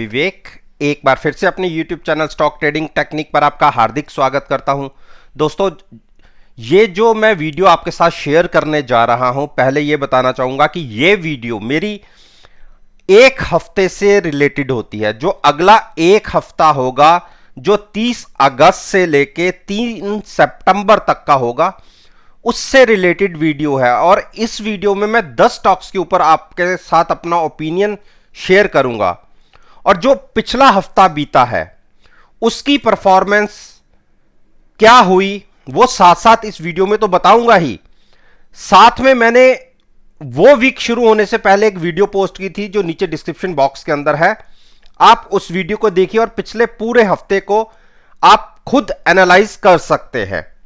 विवेक एक बार फिर से अपने YouTube channel stock trading technique पर आपका हार्दिक स्वागत करता हूं। दोस्तों, ये जो मैं वीडियो आपके साथ शेयर करने जा रहा हूं, पहले ये बताना चाहूंगा कि ये वीडियो मेरी एक हफ्ते से रिलेटेड होती है। जो अगला एक हफ्ता होगा, जो 30 अगस्त से लेके 3 सितंबर तक का होगा, उससे रिलेटेड वीडियो है। और इस वीडियो में मैं 10 स्टॉक्स के ऊपर आपके साथ अपना ओपिनियन शेयर करूंगा और जो पिछला हफ्ता बीता है उसकी परफॉर्मेंस क्या हुई वो साथ साथ इस वीडियो में तो बताऊंगा ही। साथ में मैंने वो वीक शुरू होने से पहले एक वीडियो पोस्ट की थी जो नीचे डिस्क्रिप्शन बॉक्स के अंदर है। आप उस वीडियो को देखिए और पिछले पूरे हफ्ते को आप खुद एनालाइज कर सकते हैं।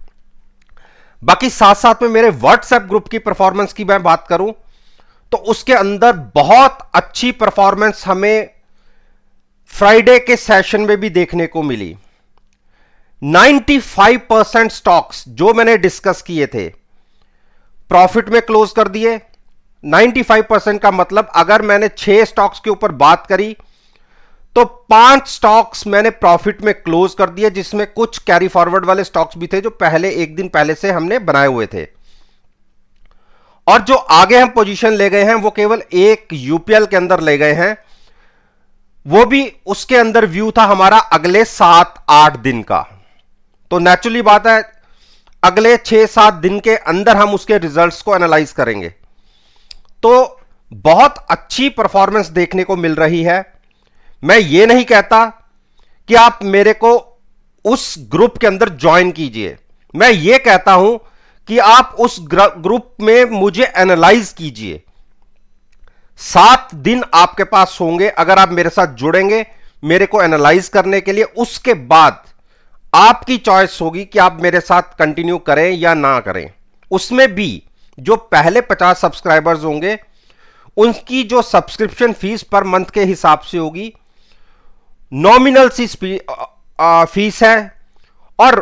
बाकी साथ साथ में मेरे व्हाट्सएप ग्रुप की परफॉर्मेंस की मैं बात करूं तो उसके अंदर बहुत अच्छी परफॉर्मेंस हमें फ्राइडे के सेशन में भी देखने को मिली। 95% स्टॉक्स जो मैंने डिस्कस किए थे प्रॉफिट में क्लोज कर दिए। 95% का मतलब अगर मैंने 6 स्टॉक्स के ऊपर बात करी तो 5 स्टॉक्स मैंने प्रॉफिट में क्लोज कर दिए, जिसमें कुछ कैरी फॉरवर्ड वाले स्टॉक्स भी थे जो पहले एक दिन पहले से हमने बनाए हुए थे। और जो आगे हम पोजीशन ले गए हैं वो केवल एक यूपीएल के अंदर ले गए हैं, वो भी उसके अंदर व्यू था हमारा अगले 7-8 दिन का। तो नेचुरली बात है अगले 6-7 दिन के अंदर हम उसके रिजल्ट्स को एनालाइज करेंगे। तो बहुत अच्छी परफॉर्मेंस देखने को मिल रही है। मैं ये नहीं कहता कि आप मेरे को उस ग्रुप के अंदर ज्वाइन कीजिए, मैं ये कहता हूं कि आप उस ग्रुप में मुझे एनालाइज कीजिए। 7 दिन आपके पास होंगे अगर आप मेरे साथ जुड़ेंगे मेरे को एनालाइज करने के लिए। उसके बाद आपकी चॉइस होगी कि आप मेरे साथ कंटिन्यू करें या ना करें। उसमें भी जो पहले 50 सब्सक्राइबर्स होंगे उनकी जो सब्सक्रिप्शन फीस पर मंथ के हिसाब से होगी, नॉमिनल सी फीस है, और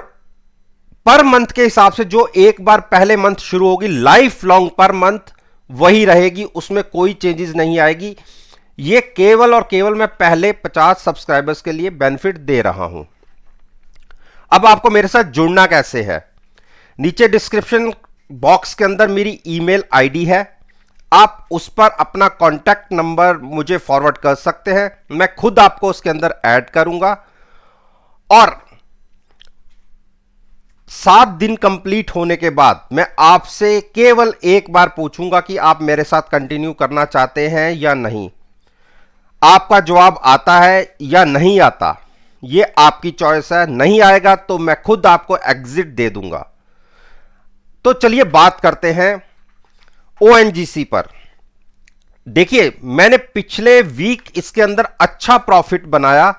पर मंथ के हिसाब से जो एक बार पहले मंथ शुरू होगी लाइफ लॉन्ग पर मंथ वही रहेगी, उसमें कोई चेंजेस नहीं आएगी। ये केवल और केवल मैं पहले 50 सब्सक्राइबर्स के लिए बेनिफिट दे रहा हूं। अब आपको मेरे साथ जुड़ना कैसे है, नीचे डिस्क्रिप्शन बॉक्स के अंदर मेरी ईमेल आईडी है, आप उस पर अपना कॉन्टैक्ट नंबर मुझे फॉरवर्ड कर सकते हैं, मैं खुद आपको उसके अंदर ऐड करूंगा। और 7 दिन कंप्लीट होने के बाद मैं आपसे केवल एक बार पूछूंगा कि आप मेरे साथ कंटिन्यू करना चाहते हैं या नहीं। आपका जवाब आता है या नहीं आता, यह आपकी चॉइस है। नहीं आएगा तो मैं खुद आपको एग्जिट दे दूंगा। तो चलिए बात करते हैं ओएनजीसी पर। देखिए, मैंने पिछले वीक इसके अंदर अच्छा प्रॉफिट बनाया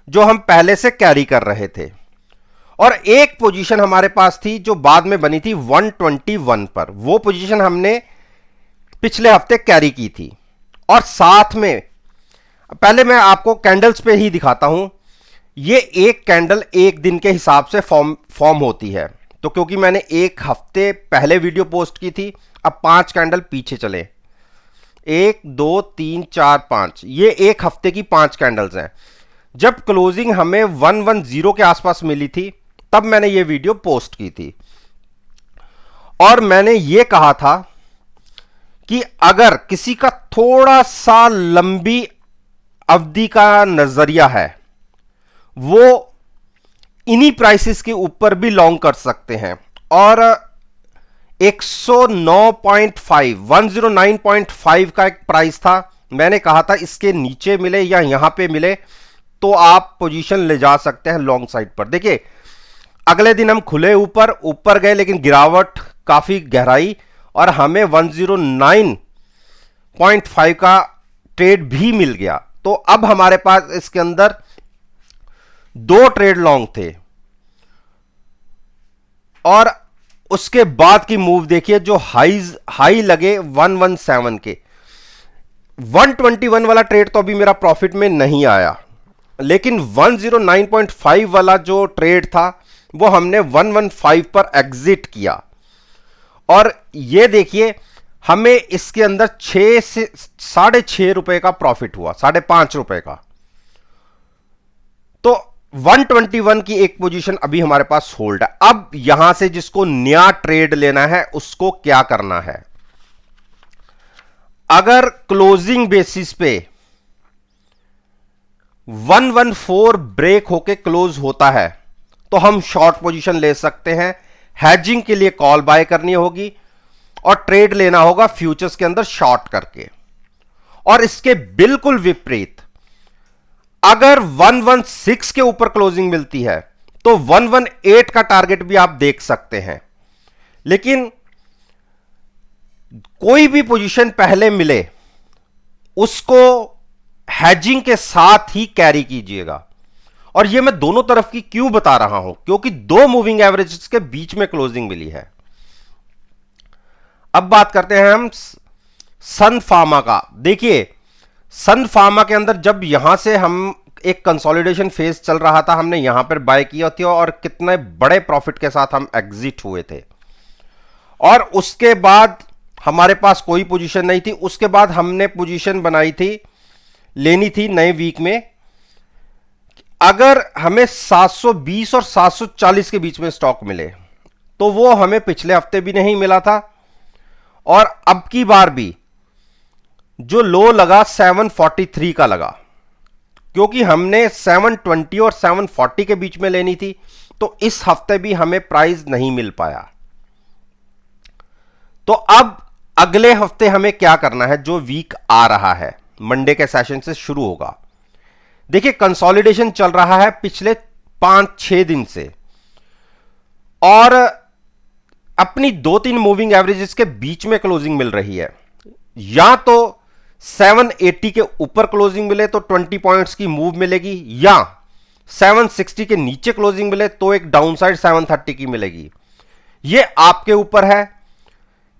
जो हम पहले से कैरी कर रहे थे, और एक पोजीशन हमारे पास थी जो बाद में बनी थी 121 पर। वो पोजीशन हमने पिछले हफ्ते कैरी की थी। और साथ में पहले मैं आपको कैंडल्स पे ही दिखाता हूं। ये एक कैंडल एक दिन के हिसाब से फॉर्म होती है। तो क्योंकि मैंने एक हफ्ते पहले वीडियो पोस्ट की थी, अब 5 कैंडल पीछे चले, 1 2 3 4 5, ये एक हफ्ते की 5 कैंडल्स हैं। जब क्लोजिंग हमें 110 के आसपास मिली थी तब मैंने ये वीडियो पोस्ट की थी, और मैंने ये कहा था कि अगर किसी का थोड़ा सा लंबी अवधि का नजरिया है वो इन्हीं प्राइसेस के ऊपर भी लॉन्ग कर सकते हैं। और 109.5 का एक प्राइस था, मैंने कहा था इसके नीचे मिले या यहां पे मिले तो आप पोजीशन ले जा सकते हैं लॉन्ग साइड पर। देखिए, अगले दिन हम खुले ऊपर गए, लेकिन गिरावट काफी गहराई और हमें 109.5 का ट्रेड भी मिल गया। तो अब हमारे पास इसके अंदर 2 ट्रेड लॉन्ग थे, और उसके बाद की मूव देखिए जो हाई लगे 117 के। 121 वाला ट्रेड तो अभी मेरा प्रॉफिट में नहीं आया, लेकिन 109.5 वाला जो ट्रेड था वो हमने 115 पर एग्जिट किया। और ये देखिए हमें इसके अंदर 6 से 6.5 रुपए का प्रॉफिट हुआ, 5.5 रुपए का। 121 की एक पोजीशन अभी हमारे पास होल्ड है। अब यहां से जिसको नया ट्रेड लेना है उसको क्या करना है, अगर क्लोजिंग बेसिस पे 114 ब्रेक होके क्लोज होता है तो हम शॉर्ट पोजीशन ले सकते हैं। हैजिंग के लिए कॉल बाय करनी होगी और ट्रेड लेना होगा फ्यूचर्स के अंदर शॉर्ट करके। और इसके बिल्कुल विपरीत, अगर 116 के ऊपर क्लोजिंग मिलती है तो 118 का टारगेट भी आप देख सकते हैं। लेकिन कोई भी पोजीशन पहले मिले उसको हैजिंग के साथ ही कैरी कीजिएगा। और यह मैं दोनों तरफ की क्यों बता रहा हूं, क्योंकि दो मूविंग एवरेजेस के बीच में क्लोजिंग मिली है। अब बात करते हैं हम सन फार्मा का। देखिए सन फार्मा के अंदर जब यहां से हम एक कंसोलिडेशन फेज चल रहा था, हमने यहां पर बाय किया था और कितने बड़े प्रॉफिट के साथ हम एग्जिट हुए थे। और उसके बाद हमारे पास कोई पोजीशन नहीं थी। उसके बाद हमने पोजीशन बनाई थी, लेनी थी नए वीक में, अगर हमें 720 और 740 के बीच में स्टॉक मिले तो वो हमें पिछले हफ्ते भी नहीं मिला था और अब की बार भी जो लो लगा 743 का लगा, क्योंकि हमने 720 और 740 के बीच में लेनी थी। तो इस हफ्ते भी हमें प्राइस नहीं मिल पाया। तो अब अगले हफ्ते हमें क्या करना है, जो वीक आ रहा है मंडे के सेशन से शुरू होगा। देखिए कंसोलिडेशन चल रहा है पिछले 5-6 दिन से और अपनी 2-3 मूविंग एवरेजेस के बीच में क्लोजिंग मिल रही है। या तो 780 के ऊपर क्लोजिंग मिले तो 20 पॉइंट्स की मूव मिलेगी, या 760 के नीचे क्लोजिंग मिले तो एक डाउनसाइड 730 की मिलेगी। यह आपके ऊपर है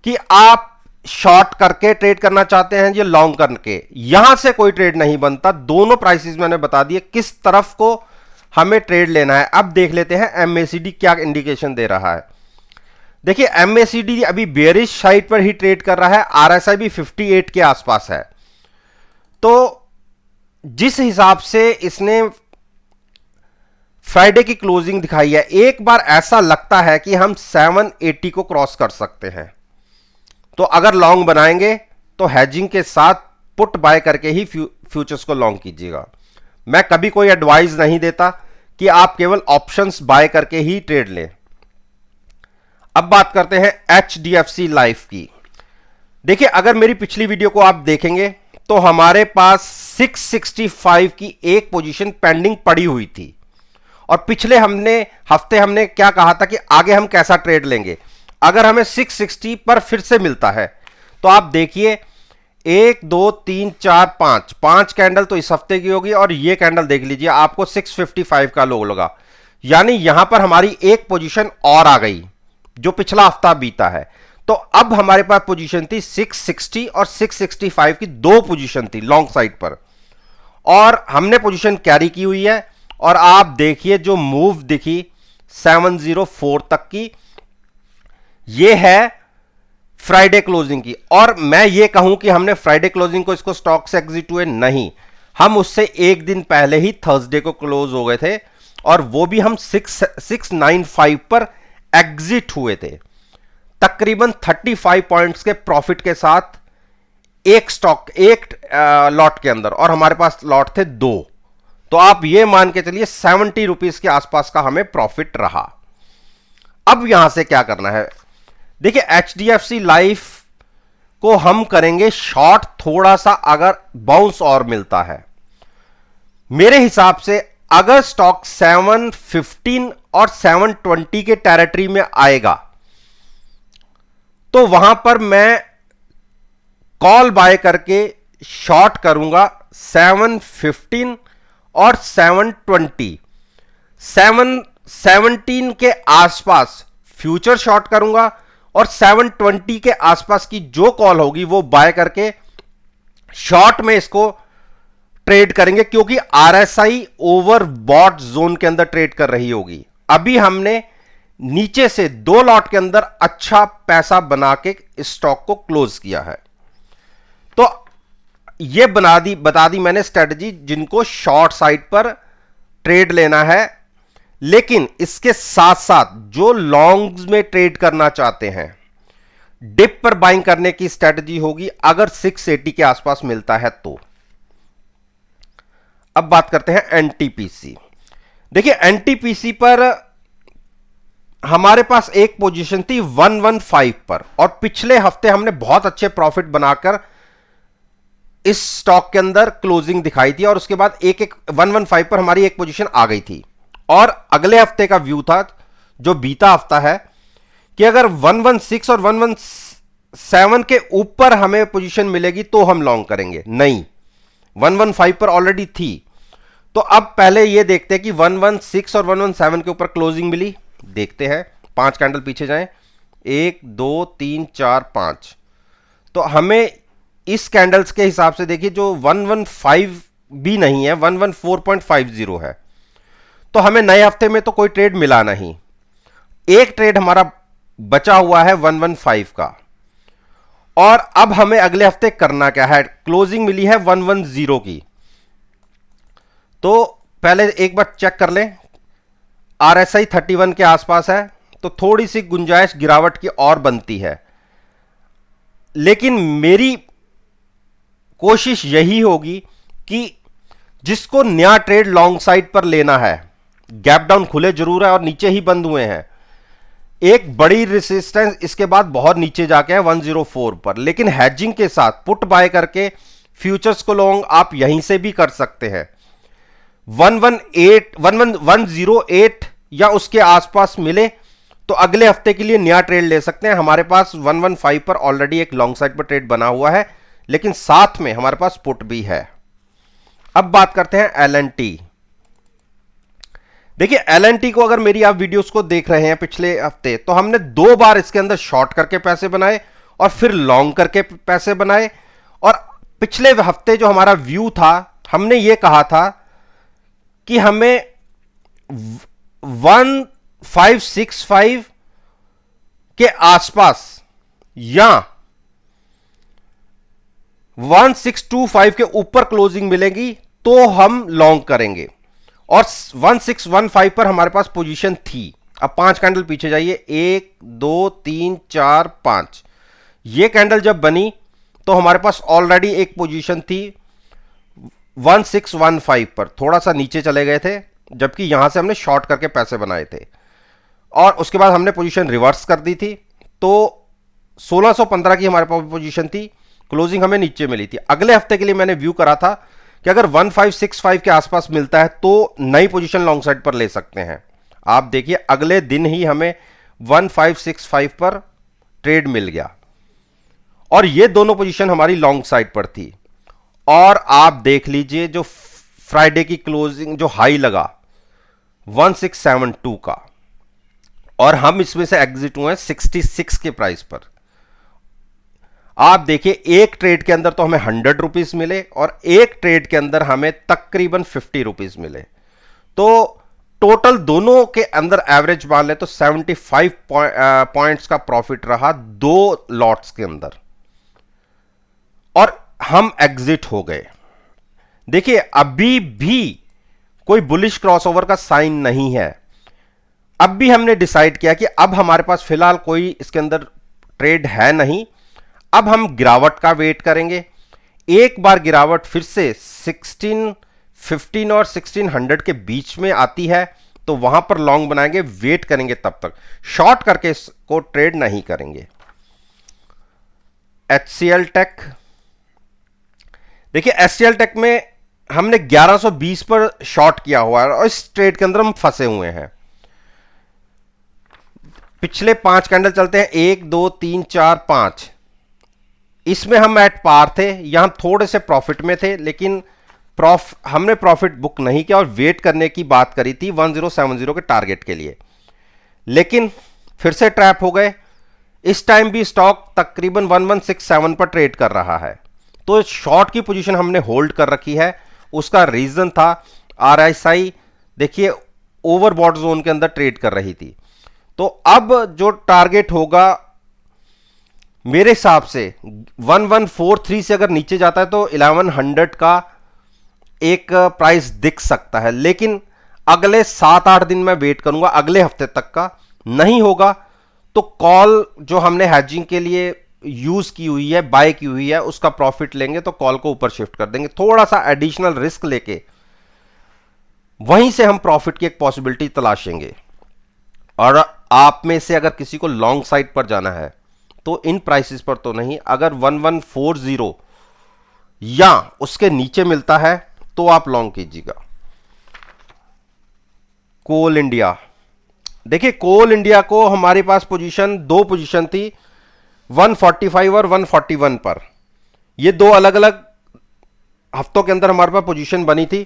कि आप शॉर्ट करके ट्रेड करना चाहते हैं या लॉन्ग करके। यहां से कोई ट्रेड नहीं बनता। दोनों प्राइसेस मैंने बता दिए किस तरफ को हमें ट्रेड लेना है। अब देख लेते हैं एमएसीडी क्या इंडिकेशन दे रहा है। देखिए एमएसीडी अभी बेयरिश साइड पर ही ट्रेड कर रहा है, आरएसआई भी 58 के आसपास है। तो जिस हिसाब से इसने फ्राइडे की क्लोजिंग दिखाई है, एक बार ऐसा लगता है कि हम 780 को क्रॉस कर सकते हैं। तो अगर लॉन्ग बनाएंगे तो हैजिंग के साथ पुट बाय करके ही फ्यूचर्स को लॉन्ग कीजिएगा। मैं कभी कोई एडवाइस नहीं देता कि आप केवल ऑप्शंस बाय करके ही ट्रेड लें। अब बात करते हैं एचडीएफसी लाइफ की। देखिए अगर मेरी पिछली वीडियो को आप देखेंगे तो हमारे पास 665 की एक पोजीशन पेंडिंग पड़ी हुई थी और पिछले हफ्ते हमने क्या कहा था कि आगे हम कैसा ट्रेड लेंगे। अगर हमें 660 पर फिर से मिलता है तो आप देखिए 1 2 3 4 5 कैंडल तो इस हफ्ते की होगी और ये कैंडल देख लीजिए आपको 655 का लो लगा। यानी यहां पर हमारी एक पोजीशन और आ गई जो पिछला हफ्ता बीता है। तो अब हमारे पास पोजीशन थी 660 और 665 की दो पोजीशन थी लॉन्ग साइड पर और हमने पोजीशन कैरी की हुई है। और आप देखिए जो मूव दिखी 704 तक की, ये है फ्राइडे क्लोजिंग की। और मैं ये कहूं कि हमने फ्राइडे क्लोजिंग को इसको स्टॉक से एग्जिट हुए नहीं, हम उससे एक दिन पहले ही थर्सडे को क्लोज हो गए थे और वो भी हम 695 पर एग्जिट हुए थे, तकरीबन 35 पॉइंट्स के प्रॉफिट के साथ एक लॉट के अंदर, और हमारे पास लॉट थे 2। तो आप ये मान के चलिए 70 रुपीज के आसपास का हमें प्रॉफिट रहा। अब यहां से क्या करना है, देखिए एचडीएफसी लाइफ को हम करेंगे शॉर्ट, थोड़ा सा अगर बाउंस और मिलता है। मेरे हिसाब से अगर स्टॉक 715 और 720 के टेरिटरी में आएगा तो वहां पर मैं कॉल बाय करके शॉर्ट करूंगा 715 और 720। 717 के आसपास फ्यूचर शॉर्ट करूंगा और 720 के आसपास की जो कॉल होगी वो बाय करके शॉर्ट में इसको ट्रेड करेंगे, क्योंकि आरएसआई ओवरबॉट जोन के अंदर ट्रेड कर रही होगी। अभी हमने नीचे से 2 लॉट के अंदर अच्छा पैसा बना के स्टॉक को क्लोज किया है। तो यह बता दी मैंने स्ट्रेटजी जिनको शॉर्ट साइड पर ट्रेड लेना है, लेकिन इसके साथ साथ जो लॉन्ग्स में ट्रेड करना चाहते हैं, डिप पर बाइंग करने की स्ट्रेटजी होगी अगर 680 के आसपास मिलता है तो। अब बात करते हैं एनटीपीसी। देखिए एनटीपीसी पर हमारे पास एक पोजीशन थी 115 पर, और पिछले हफ्ते हमने बहुत अच्छे प्रॉफिट बनाकर इस स्टॉक के अंदर क्लोजिंग दिखाई थी, और उसके बाद 115 पर हमारी एक पोजीशन आ गई थी। और अगले हफ्ते का व्यू था, जो बीता हफ्ता है, कि अगर 116 और 117 के ऊपर हमें पोजीशन मिलेगी तो हम लॉन्ग करेंगे। नहीं, 115 पर ऑलरेडी थी। तो अब पहले यह देखते हैं कि 116 और 117 के ऊपर क्लोजिंग मिली। देखते हैं, 5 कैंडल पीछे जाएं, 1 2 3 4 5। तो हमें इस कैंडल्स के हिसाब से देखिए, जो 115 भी नहीं है, 114.50 है। तो हमें नए हफ्ते में तो कोई ट्रेड मिला नहीं। एक ट्रेड हमारा बचा हुआ है 115 का, और अब हमें अगले हफ्ते करना क्या है। क्लोजिंग मिली है 110 की, तो पहले एक बार चेक कर लें। आरएसआई 31 के आसपास है, तो थोड़ी सी गुंजाइश गिरावट की और बनती है, लेकिन मेरी कोशिश यही होगी कि जिसको नया ट्रेड लॉन्ग साइड पर लेना है, गैप डाउन खुले जरूर है और नीचे ही बंद हुए हैं। एक बड़ी रेसिस्टेंस इसके बाद बहुत नीचे जाके है 104 पर, लेकिन हैजिंग के साथ पुट बाय करके फ्यूचर्स को लॉन्ग आप यहीं से भी कर सकते हैं। 108 या उसके आसपास मिले तो अगले हफ्ते के लिए नया ट्रेड ले सकते हैं। हमारे पास 115 पर ऑलरेडी एक लॉन्ग साइड पर ट्रेड बना हुआ है, लेकिन साथ में हमारे पास पुट भी है। अब बात करते हैं एलएनटी। देखिए एलएनटी को, अगर मेरी आप वीडियोस को देख रहे हैं पिछले हफ्ते, तो हमने 2 बार इसके अंदर शॉर्ट करके पैसे बनाए और फिर लॉन्ग करके पैसे बनाए। और पिछले हफ्ते जो हमारा व्यू था, हमने ये कहा था कि हमें 1565 के आसपास या 1625 के ऊपर क्लोजिंग मिलेगी तो हम लॉन्ग करेंगे, और 1615 पर हमारे पास पोजीशन थी। अब 5 कैंडल पीछे जाइए, 1 2 3 4 5। ये कैंडल जब बनी तो हमारे पास ऑलरेडी एक पोजीशन थी 1615 पर, थोड़ा सा नीचे चले गए थे, जबकि यहां से हमने शॉर्ट करके पैसे बनाए थे, और उसके बाद हमने पोजीशन रिवर्स कर दी थी। तो 1615 की हमारे पास पोजीशन थी, क्लोजिंग हमें नीचे मिली थी। अगले हफ्ते के लिए मैंने व्यू करा था कि अगर 1565 के आसपास मिलता है तो नई पोजीशन लॉन्ग साइड पर ले सकते हैं। आप देखिए अगले दिन ही हमें 1565 पर ट्रेड मिल गया, और ये दोनों पोजीशन हमारी लॉन्ग साइड पर थी। और आप देख लीजिए जो फ्राइडे की क्लोजिंग जो हाई लगा 1672 का, और हम इसमें से एग्जिट हुए हैं 66 के प्राइस पर। आप देखिए एक ट्रेड के अंदर तो हमें 100 रुपीज मिले, और एक ट्रेड के अंदर हमें तकरीबन 50 रुपीज मिले। तो टोटल दोनों के अंदर एवरेज मान ले तो 75 पॉइंट्स का प्रॉफिट रहा 2 लॉट्स के अंदर, और हम एग्जिट हो गए। देखिए अभी भी कोई बुलिश क्रॉसओवर का साइन नहीं है। अब भी हमने डिसाइड किया कि अब हमारे पास फिलहाल कोई इसके अंदर ट्रेड है नहीं, अब हम गिरावट का वेट करेंगे। एक बार गिरावट फिर से 1615 और 1600 के बीच में आती है तो वहां पर लॉन्ग बनाएंगे, वेट करेंगे, तब तक शॉर्ट करके इसको ट्रेड नहीं करेंगे। एचसीएल टेक, देखिए एचसीएल टेक में हमने 1120 पर शॉर्ट किया हुआ है, और इस ट्रेड के अंदर हम फंसे हुए हैं। पिछले 5 कैंडल चलते हैं, 1 2 3 4 5। इसमें हम एट पार थे, यहां थोड़े से प्रॉफिट में थे, लेकिन हमने प्रॉफिट बुक नहीं किया और वेट करने की बात करी थी 1070 के टारगेट के लिए, लेकिन फिर से ट्रैप हो गए। इस टाइम भी स्टॉक तकरीबन 1167 पर ट्रेड कर रहा है, तो शॉर्ट की पोजीशन हमने होल्ड कर रखी है। उसका रीजन था आरएसआई देखिए ओवरबॉट जोन के अंदर ट्रेड कर रही थी। तो अब जो टारगेट होगा मेरे हिसाब से 1143 से अगर नीचे जाता है तो 1100 का एक प्राइस दिख सकता है, लेकिन अगले 7-8 दिन मैं वेट करूंगा, अगले हफ्ते तक का। नहीं होगा तो कॉल जो हमने हैजिंग के लिए यूज की हुई है, बाय की हुई है, उसका प्रॉफिट लेंगे तो कॉल को ऊपर शिफ्ट कर देंगे, थोड़ा सा एडिशनल रिस्क लेके वहीं से हम प्रॉफिट की एक पॉसिबिलिटी तलाशेंगे। और आप में से अगर किसी को लॉन्ग साइड पर जाना है तो इन प्राइसेस पर तो नहीं, अगर 1140 या उसके नीचे मिलता है तो आप लॉन्ग कीजिएगा। कोल इंडिया, देखिए कोल इंडिया को हमारे पास दो पोजीशन थी, 145 और 141 पर। ये दो अलग अलग हफ्तों के अंदर हमारे पास पोजीशन बनी थी,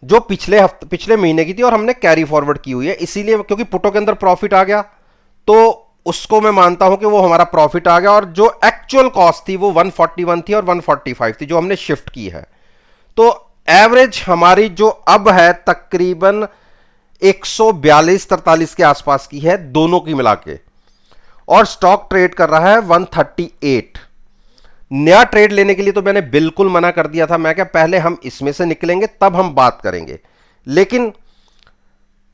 जो पिछले महीने की थी और हमने कैरी फॉरवर्ड की हुई है। इसीलिए क्योंकि पुटों के अंदर प्रॉफिट आ गया तो उसको मैं मानता हूं कि वो हमारा प्रॉफिट आ गया, और जो एक्चुअल कॉस्ट थी वो 141 थी और 145 थी जो हमने शिफ्ट की है। तो एवरेज हमारी जो अब है तकरीबन 142-43 के आसपास की है, दोनों की मिला के, और स्टॉक ट्रेड कर रहा है 138। नया ट्रेड लेने के लिए तो मैंने बिल्कुल मना कर दिया था, मैं क्या पहले हम इसमें से निकलेंगे तब हम बात करेंगे। लेकिन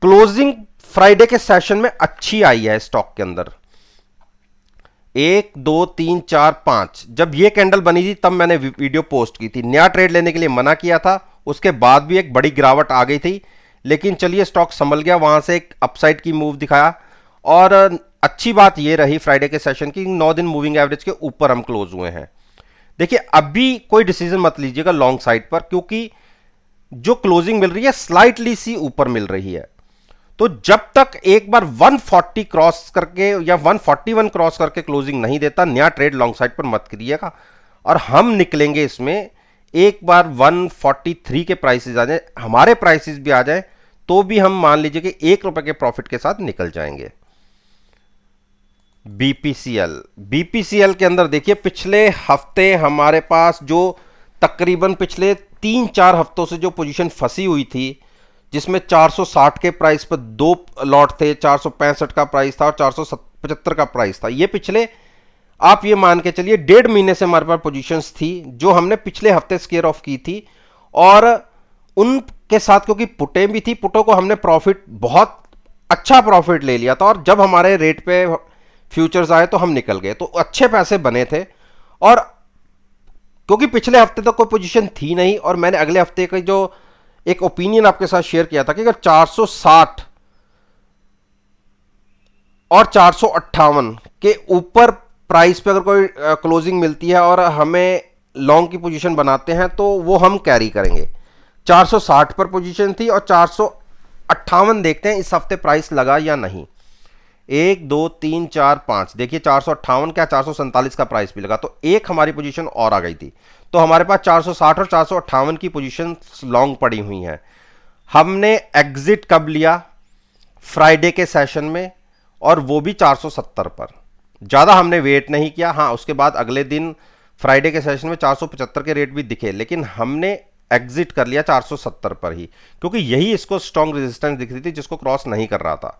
क्लोजिंग फ्राइडे के सेशन में अच्छी आई है स्टॉक के अंदर, 1 2 3 4 5, जब ये कैंडल बनी थी तब मैंने वीडियो पोस्ट की थी। नया ट्रेड लेने के लिए मना किया था, उसके बाद भी एक बड़ी गिरावट आ गई थी, लेकिन चलिए स्टॉक संभल गया, वहां से एक अपसाइड की मूव दिखाया। और अच्छी बात यह रही फ्राइडे के सेशन की, 9 दिन मूविंग एवरेज के ऊपर हम क्लोज हुए हैं। देखिए अभी कोई डिसीजन मत लीजिएगा लॉन्ग साइड पर, क्योंकि जो क्लोजिंग मिल रही है स्लाइटली सी ऊपर मिल रही है। तो जब तक एक बार 140 क्रॉस करके या 141 क्रॉस करके क्लोजिंग नहीं देता, नया ट्रेड लॉन्ग साइड पर मत करिएगा। और हम निकलेंगे इसमें एक बार 143 के प्राइसेस आ जाए, हमारे प्राइसेस भी आ जाए, तो भी हम मान लीजिए कि ₹1 के प्रॉफिट के साथ निकल जाएंगे। बीपीसीएल के अंदर देखिए पिछले हफ्ते हमारे पास जो तकरीबन पिछले 3-4 हफ्तों से जो पोजीशन फंसी हुई थी, जिसमें 460 के प्राइस पर 2 लॉट थे, 465 का प्राइस था और 475 का प्राइस था। ये पिछले आप ये मान के चलिए 1.5 महीने से हमारे पास पोजीशंस थी जो हमने पिछले हफ्ते स्केयर ऑफ की थी, और उनके साथ क्योंकि पुटें भी थी, पुटों को हमने प्रॉफिट, बहुत अच्छा प्रॉफिट ले लिया था, और जब हमारे रेट पे फ्यूचर्स आए तो हम निकल गए, तो अच्छे पैसे बने थे। और क्योंकि पिछले हफ्ते तो कोई पोजीशन थी नहीं, और मैंने अगले हफ्ते का जो एक ओपिनियन आपके साथ शेयर किया था कि अगर 460 और 458 के ऊपर प्राइस पे अगर कोई क्लोजिंग मिलती है और हमें लॉन्ग की पोजीशन बनाते हैं तो वो हम कैरी करेंगे। 460 पर पोजीशन थी और 458 देखते हैं इस हफ्ते प्राइस लगा या नहीं। 1 2 3 4 5, देखिए 458 क्या 447 का प्राइस भी लगा, तो एक हमारी पोजीशन और आ गई थी। तो हमारे पास 460 और 458 की पोजीशन लॉन्ग पड़ी हुई हैं। हमने एग्जिट कब लिया? फ्राइडे के सेशन में, और वो भी 470 पर। ज़्यादा हमने वेट नहीं किया। हाँ, उसके बाद अगले दिन फ्राइडे के सेशन में 475 के रेट भी दिखे, लेकिन हमने एग्जिट कर लिया 470 पर ही, क्योंकि यही इसको स्ट्रॉन्ग रेजिस्टेंस दिख रही थी जिसको क्रॉस नहीं कर रहा था।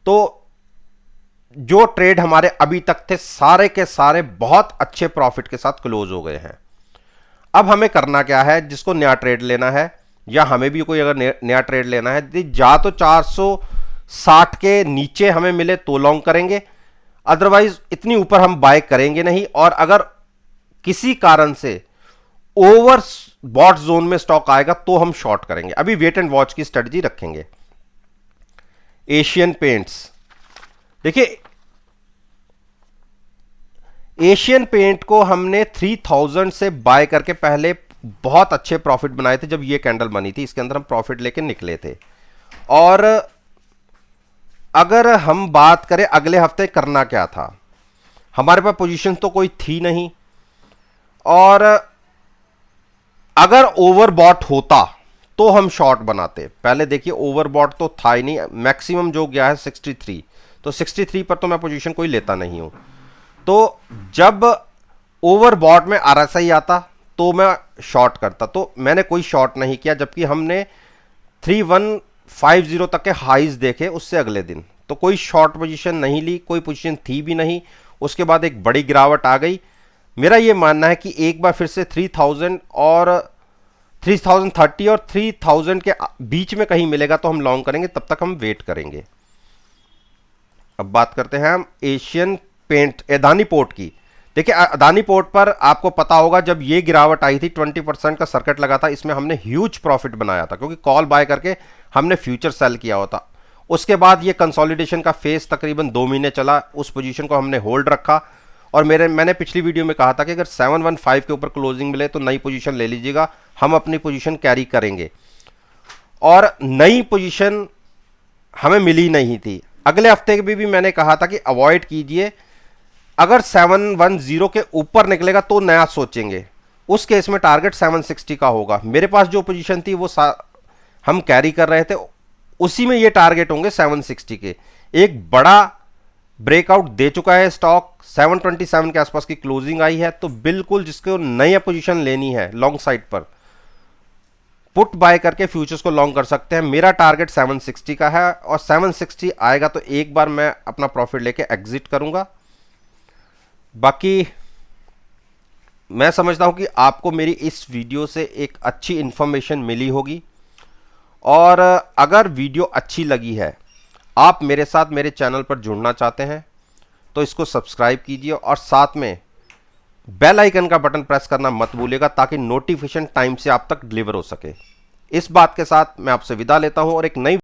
तो जो ट्रेड हमारे अभी तक थे सारे के सारे बहुत अच्छे प्रॉफिट के साथ क्लोज हो गए हैं। अब हमें करना क्या है? जिसको नया ट्रेड लेना है, या हमें भी कोई अगर नया ट्रेड लेना है, जा तो 460 के नीचे हमें मिले तो लॉन्ग करेंगे, अदरवाइज इतनी ऊपर हम बाय करेंगे नहीं। और अगर किसी कारण से ओवर बॉट जोन में स्टॉक आएगा तो हम शॉर्ट करेंगे। अभी वेट एंड वॉच की स्ट्रेटजी रखेंगे। एशियन पेंट्स, देखिए एशियन पेंट को हमने 3000 से बाय करके पहले बहुत अच्छे प्रॉफिट बनाए थे। जब ये कैंडल बनी थी इसके अंदर हम प्रॉफिट लेके निकले थे। और अगर हम बात करें अगले हफ्ते करना क्या था, हमारे पास पोजीशन तो कोई थी नहीं, और अगर ओवरबॉट होता तो हम शॉर्ट बनाते। पहले देखिए ओवरबॉट तो था ही नहीं, मैक्सिमम जो गया है 63, तो 63 पर तो मैं पोजीशन कोई लेता नहीं हूं। तो जब ओवरबॉट में RSI आता तो मैं शॉर्ट करता, तो मैंने कोई शॉर्ट नहीं किया, जबकि हमने 3150 तक के हाईज देखे उससे अगले दिन, तो कोई शॉर्ट पोजीशन नहीं ली, कोई पोजीशन थी भी नहीं। उसके बाद एक बड़ी गिरावट आ गई। मेरा ये मानना है कि एक बार फिर से 3000 और 3030 और 3000 के बीच में कहीं मिलेगा तो हम लॉन्ग करेंगे, तब तक हम वेट करेंगे। अब बात करते हैं हम एशियन पेंट अदानी पोर्ट की। देखिए अदानी पोर्ट पर आपको पता होगा जब ये गिरावट आई थी 20% का सर्किट लगा था, इसमें हमने ह्यूज प्रॉफिट बनाया था क्योंकि कॉल बाय करके हमने फ्यूचर सेल किया होता। उसके बाद ये कंसोलिडेशन का फेज तकरीबन 2 महीने चला, उस पोजीशन को हमने होल्ड रखा और मैंने पिछली वीडियो में कहा था कि अगर 715 के ऊपर क्लोजिंग मिले तो नई पोजीशन ले लीजिएगा, हम अपनी पोजीशन कैरी करेंगे। और नई पोजीशन हमें मिली नहीं थी। अगले हफ्ते भी मैंने कहा था कि अवॉइड कीजिए, अगर 710 के ऊपर निकलेगा तो नया सोचेंगे, उस केस में टारगेट 760 का होगा। मेरे पास जो पोजीशन थी वो हम कैरी कर रहे थे, उसी में ये टारगेट होंगे 760 के। एक बड़ा ब्रेकआउट दे चुका है स्टॉक, 727 के आसपास की क्लोजिंग आई है, तो बिल्कुल जिसको नई पोजीशन लेनी है लॉन्ग साइड पर पुट बाय करके फ्यूचर्स को लॉन्ग कर सकते हैं। मेरा टारगेट 760 का है और 760 आएगा तो एक बार मैं अपना प्रॉफिट लेके एग्जिट करूंगा। बाकी मैं समझता हूं कि आपको मेरी इस वीडियो से एक अच्छी इंफॉर्मेशन मिली होगी, और अगर वीडियो अच्छी लगी है, आप मेरे साथ मेरे चैनल पर जुड़ना चाहते हैं तो इसको सब्सक्राइब कीजिए और साथ में बेल आइकन का बटन प्रेस करना मत भूलिएगा ताकि नोटिफिकेशन टाइम से आप तक डिलीवर हो सके। इस बात के साथ मैं आपसे विदा लेता हूं और एक नई